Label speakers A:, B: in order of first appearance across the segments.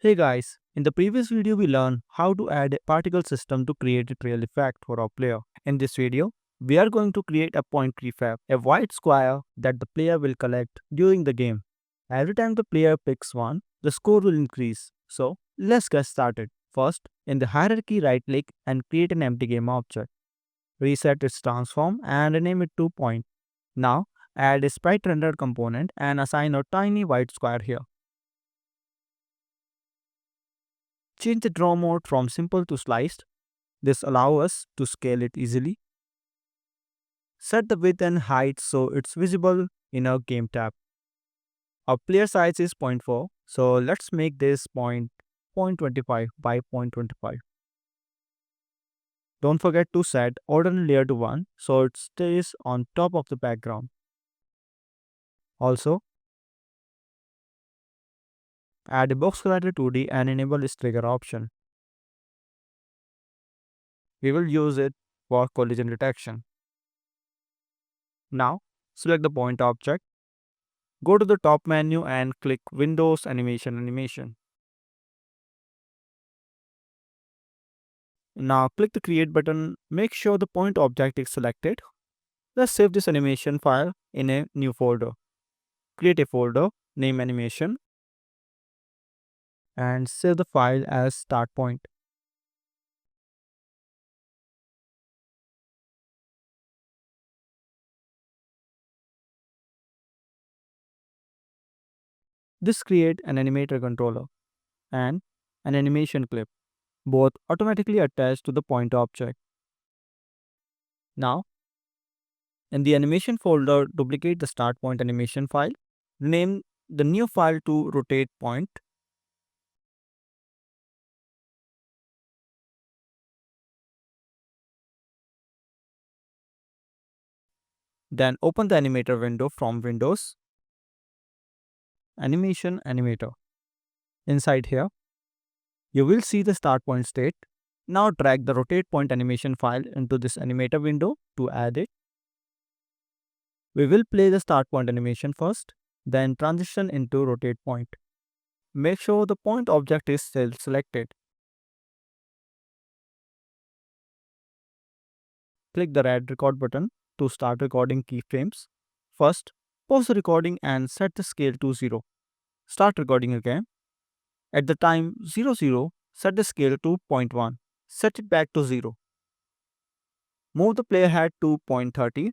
A: Hey guys, in the previous video we learned how to add a particle system to create a trail effect for our player. In this video, we are going to create a point prefab, a white square that the player will collect during the game. Every time the player picks one, the score will increase. So, let's get started. First, in the hierarchy right click and create an empty game object. Reset its transform and rename it to point. Now, add a sprite rendered component and assign a tiny white square here. Change the draw mode from simple to sliced. This allows us to scale it easily. Set the width and height so it's visible in our game tab. Our player size is zero point 0.4, so let's make this point 0.25 by 0.25. Don't forget to set ordinary layer to 1 so it stays on top of the background. Also, add a box collider 2D and enable this trigger option. We will use it for collision detection. Now, select the point object. Go to the top menu and click Windows Animation. Now click the create button, make sure the point object is selected. Let's save this animation file in a new folder. Create a folder, name animation and save the file as start point. This create an animator controller and an animation clip, both automatically attached to the point object. Now, in the animation folder, duplicate the start point animation file. Rename the new file to rotate point. Then open the animator window from Windows, Animation Animator. Inside here, you will see the start point state. Now drag the rotate point animation file into this animator window to add it. We will play the start point animation first, then transition into rotate point. Make sure the point object is still selected. Click the red record button to start recording keyframes. First, pause the recording and set the scale to 0. Start recording again. At the time 00, set the scale to zero point 0.1. Set it back to 0. Move the player head to 0.30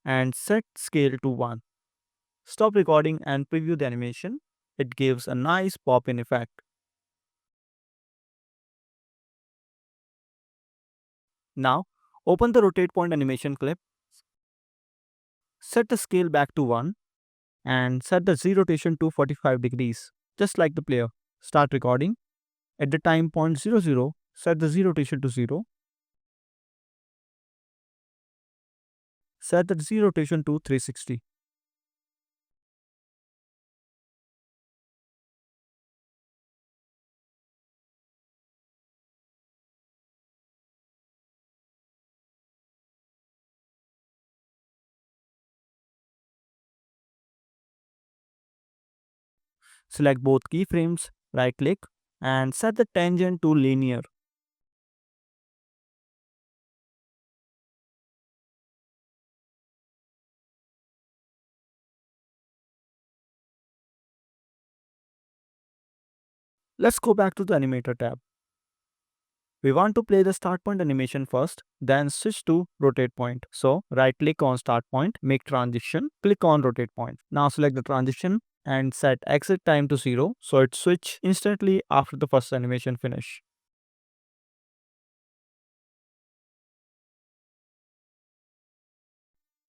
A: and set scale to 1. Stop recording and preview the animation. It gives a nice pop-in effect. Now, open the rotate point animation clip. Set the scale back to 1 and set the Z rotation to 45 degrees, just like the player. Start recording. At the time 0.00, set the Z rotation to 0. Set the Z rotation to 360. Select both keyframes, right click, and set the tangent to linear. Let's go back to the animator tab. We want to play the start point animation first, then switch to rotate point. So right click on start point, make transition, click on rotate point. Now select the transition and set exit time to 0 so it switch instantly after the first animation finish.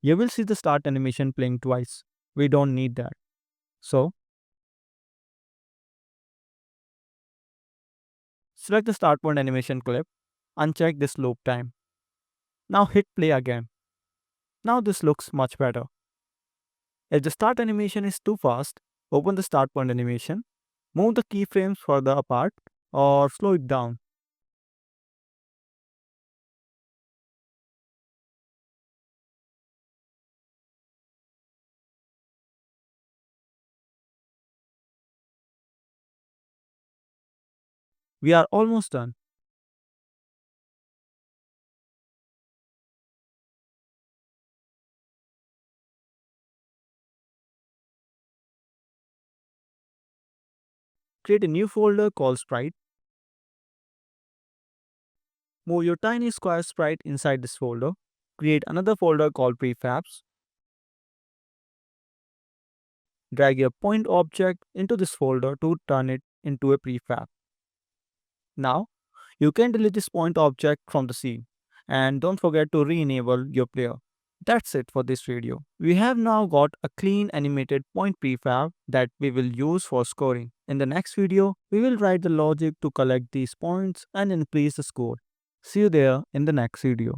A: You will see the start animation playing twice. We don't need that. So select the start point animation clip, uncheck this loop time. Now hit play again. Now this looks much better. If the start animation is too fast, open the start point animation, move the keyframes further apart or slow it down. We are almost done. Create a new folder called Sprite. Move your tiny square sprite inside this folder. Create another folder called prefabs. Drag your point object into this folder to turn it into a prefab. Now, you can delete this point object from the scene. And don't forget to re-enable your player. That's it for this video. We have now got a clean animated point prefab that we will use for scoring. In the next video, we will write the logic to collect these points and increase the score. See you there in the next video.